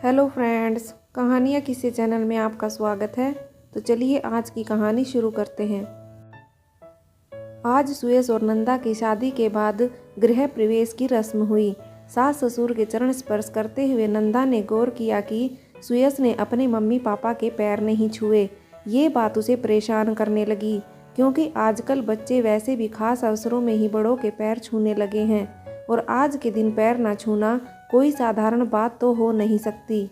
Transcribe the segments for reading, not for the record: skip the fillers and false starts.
Hello friends, कहानियाँ किसी channel में आपका स्वागत है। तो चलिए आज की कहानी शुरू करते हैं। आज सुयश और नंदा की शादी के बाद गृह प्रवेश की रस्म हुई। सास ससुर के चरण स्पर्श करते हुए नंदा ने गौर किया कि सुयश ने अपने मम्मी पापा के पैर नहीं छुए। ये बात उसे परेशान करने लगी, क्योंकि आजकल बच्चे वैसे भी खास अवसरों में ही बड़ों के पैर छूने लगे हैं, और आज के दिन पैर ना छूना कोई साधारण बात तो हो नहीं सकती।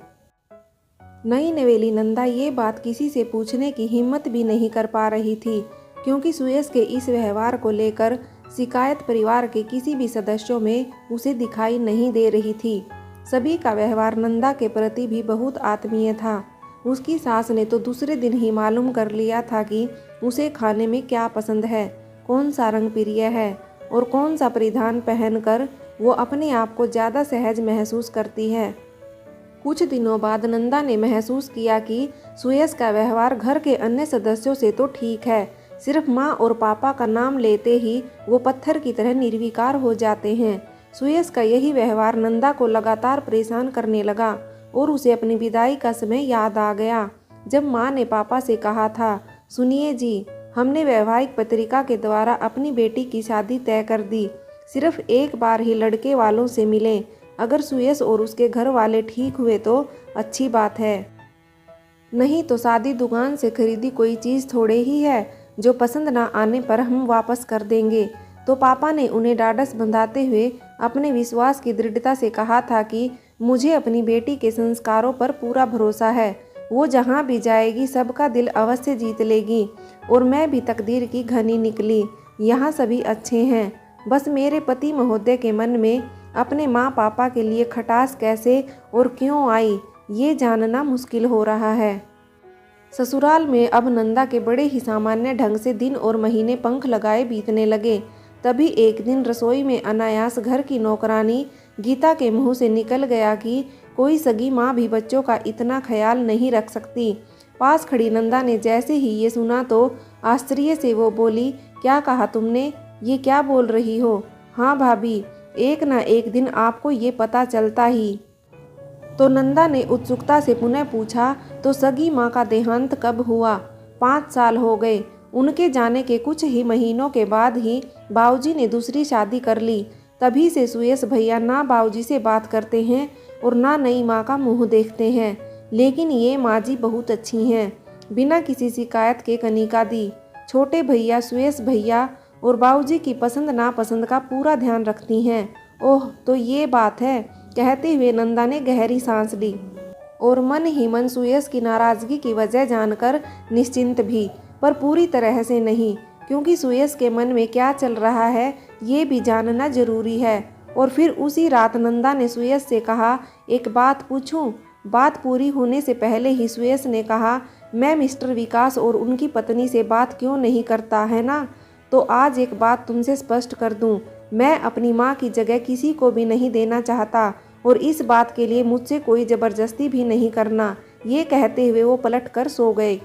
नई नवेली नंदा ये बात किसी से पूछने की हिम्मत भी नहीं कर पा रही थी, क्योंकि सुयश के इस व्यवहार को लेकर शिकायत परिवार के किसी भी सदस्यों में उसे दिखाई नहीं दे रही थी। सभी का व्यवहार नंदा के प्रति भी बहुत आत्मीय था। उसकी सास ने तो दूसरे दिन ही मालूम कर लिया था कि उसे खाने में क्या पसंद है, कौन सा रंग प्रिय है और कौन सा परिधान पहनकर वो अपने आप को ज़्यादा सहज महसूस करती है। कुछ दिनों बाद नंदा ने महसूस किया कि सुयश का व्यवहार घर के अन्य सदस्यों से तो ठीक है, सिर्फ माँ और पापा का नाम लेते ही वो पत्थर की तरह निर्विकार हो जाते हैं। सुयश का यही व्यवहार नंदा को लगातार परेशान करने लगा और उसे अपनी विदाई का समय याद आ गया, जब माँ ने पापा से कहा था, सुनिए जी, हमने वैवाहिक पत्रिका के द्वारा अपनी बेटी की शादी तय कर दी। सिर्फ एक बार ही लड़के वालों से मिलें। अगर सुयश और उसके घर वाले ठीक हुए तो अच्छी बात है, नहीं तो शादी दुकान से खरीदी कोई चीज़ थोड़े ही है जो पसंद ना आने पर हम वापस कर देंगे। तो पापा ने उन्हें ढाढ़स बंधाते हुए अपने विश्वास की दृढ़ता से कहा था कि मुझे अपनी बेटी के संस्कारों पर पूरा भरोसा है। वो जहाँ भी जाएगी सबका दिल अवश्य जीत लेगी, और मैं भी तकदीर की घनी निकली। यहाँ सभी अच्छे हैं, बस मेरे पति महोदय के मन में अपने माँ पापा के लिए खटास कैसे और क्यों आई, ये जानना मुश्किल हो रहा है। ससुराल में अब नंदा के बड़े ही सामान्य ढंग से दिन और महीने पंख लगाए बीतने लगे। तभी एक दिन रसोई में अनायास घर की नौकरानी गीता के मुंह से निकल गया कि कोई सगी माँ भी बच्चों का इतना ख्याल नहीं रख सकती। पास खड़ी नंदा ने जैसे ही ये सुना तो आश्चर्य से वो बोली, क्या कहा तुमने? ये क्या बोल रही हो? हाँ भाभी, एक ना एक दिन आपको ये पता चलता ही। तो नंदा ने उत्सुकता से पुनः पूछा, तो सगी माँ का देहांत कब हुआ? 5 साल हो गए। उनके जाने के कुछ ही महीनों के बाद ही बाबूजी ने दूसरी शादी कर ली। तभी से सुयश भैया ना बाबूजी से बात करते हैं और ना नई माँ का मुंह देखते हैं। लेकिन ये माँ जी बहुत अच्छी हैं, बिना किसी शिकायत के कनिका दी। छोटे भैया सुयश भैया और बाबूजी की पसंद नापसंद का पूरा ध्यान रखती हैं। ओह, तो ये बात है, कहते हुए नंदा ने गहरी सांस ली और मन ही मन सुयश की नाराजगी की वजह जानकर निश्चिंत भी, पर पूरी तरह से नहीं, क्योंकि सुयश के मन में क्या चल रहा है ये भी जानना जरूरी है। और फिर उसी रात नंदा ने सुयश से कहा, एक बात पूछूं? बात पूरी होने से पहले ही सुयश ने कहा, मैं मिस्टर विकास और उनकी पत्नी से बात क्यों नहीं करता है ना? तो आज एक बात तुमसे स्पष्ट कर दूं, मैं अपनी माँ की जगह किसी को भी नहीं देना चाहता, और इस बात के लिए मुझसे कोई ज़बरदस्ती भी नहीं करना। ये कहते हुए वो पलट कर सो गए।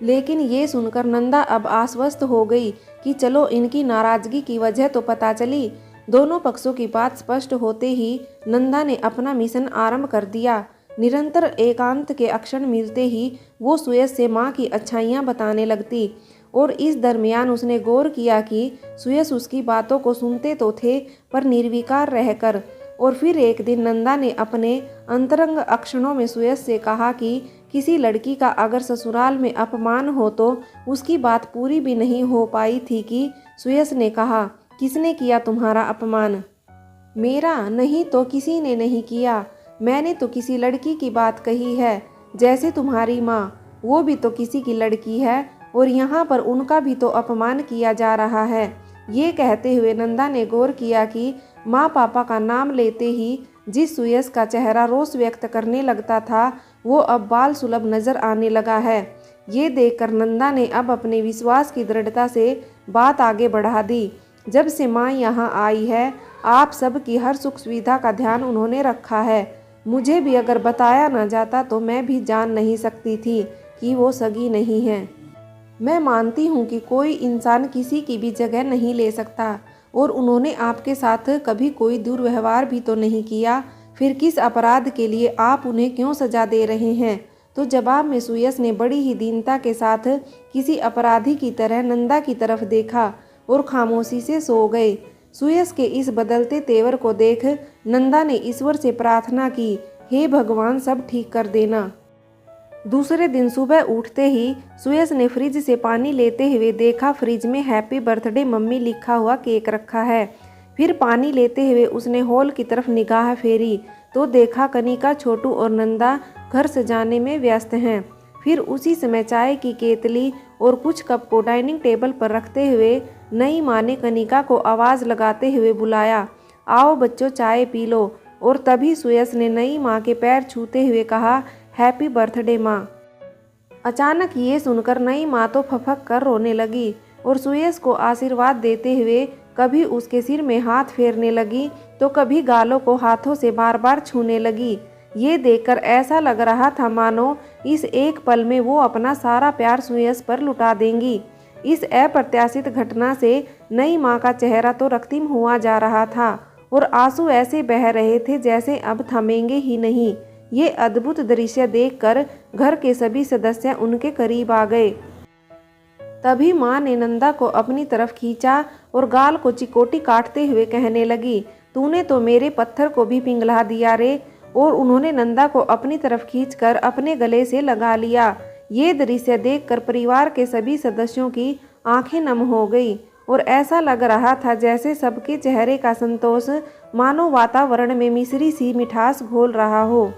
लेकिन ये सुनकर नंदा अब आश्वस्त हो गई कि चलो इनकी नाराज़गी की वजह तो पता चली। दोनों पक्षों की बात स्पष्ट होते ही नंदा ने अपना मिशन आरंभ कर दिया। निरंतर एकांत के अक्षण मिलते ही वो सुयश से माँ की अच्छाइयाँ बताने लगती, और इस दरमियान उसने गौर किया कि सुयश उसकी बातों को सुनते तो थे पर निर्विकार रहकर। और फिर एक दिन नंदा ने अपने अंतरंग अक्षणों में सुयश से कहा कि किसी लड़की का अगर ससुराल में अपमान हो तो उसकी बात पूरी भी नहीं हो पाई थी कि सुयश ने कहा, किसने किया तुम्हारा अपमान? मेरा? नहीं तो किसी ने नहीं किया। मैंने तो किसी लड़की की बात कही है, जैसे तुम्हारी माँ, वो भी तो किसी की लड़की है, और यहाँ पर उनका भी तो अपमान किया जा रहा है। ये कहते हुए नंदा ने गौर किया कि माँ पापा का नाम लेते ही जिस सुयश का चेहरा रोष व्यक्त करने लगता था वो अब बाल सुलभ नजर आने लगा है। ये देखकर नंदा ने अब अपने विश्वास की दृढ़ता से बात आगे बढ़ा दी। जब से माँ यहाँ आई है, आप सब की हर सुख सुविधा का ध्यान उन्होंने रखा है। मुझे भी अगर बताया ना जाता तो मैं भी जान नहीं सकती थी कि वो सगी नहीं है। मैं मानती हूँ कि कोई इंसान किसी की भी जगह नहीं ले सकता, और उन्होंने आपके साथ कभी कोई दुर्व्यवहार भी तो नहीं किया फिर किस अपराध के लिए आप उन्हें क्यों सजा दे रहे हैं? तो जवाब में सुयस ने बड़ी ही दीनता के साथ किसी अपराधी की तरह नंदा की तरफ देखा और खामोशी से सो गए। सुयस के इस बदलते तेवर को देख नंदा ने ईश्वर से प्रार्थना की, हे भगवान, सब ठीक कर देना। दूसरे दिन सुबह उठते ही सुयस ने फ्रिज से पानी लेते हुए देखा फ्रिज में हैप्पी बर्थडे मम्मी लिखा हुआ केक रखा है। फिर पानी लेते हुए उसने हॉल की तरफ निगाह फेरी तो देखा कनिका, छोटू और नंदा घर सजाने में व्यस्त हैं। फिर उसी समय चाय की केतली और कुछ कप को डाइनिंग टेबल पर रखते हुए नई माँ ने कनिका को आवाज़ लगाते हुए बुलाया, आओ बच्चों चाय पी लो। और तभी सुयस ने नई माँ के पैर छूते हुए कहा, हैप्पी बर्थडे माँ। अचानक ये सुनकर नई माँ तो फफक कर रोने लगी और सुयस को आशीर्वाद देते हुए कभी उसके सिर में हाथ फेरने लगी तो कभी गालों को हाथों से बार बार छूने लगी। ये देखकर ऐसा लग रहा था मानो इस एक पल में वो अपना सारा प्यार सुयस पर लुटा देंगी। इस अप्रत्याशित घटना से नई माँ का चेहरा तो रক্তিम हुआ जा रहा था और आंसू ऐसे बह रहे थे जैसे अब थमेंगे ही नहीं। ये अद्भुत दृश्य देखकर घर के सभी सदस्य उनके करीब आ गए। तभी माँ ने नंदा को अपनी तरफ खींचा और गाल को चिकोटी काटते हुए कहने लगी, तूने तो मेरे पत्थर को भी पिघला दिया रे। और उन्होंने नंदा को अपनी तरफ खींचकर अपने गले से लगा लिया। ये दृश्य देखकर परिवार के सभी सदस्यों की आंखें नम हो गई और ऐसा लग रहा था जैसे सबके चेहरे का संतोष मानो वातावरण में मिश्री सी मिठास घोल रहा हो।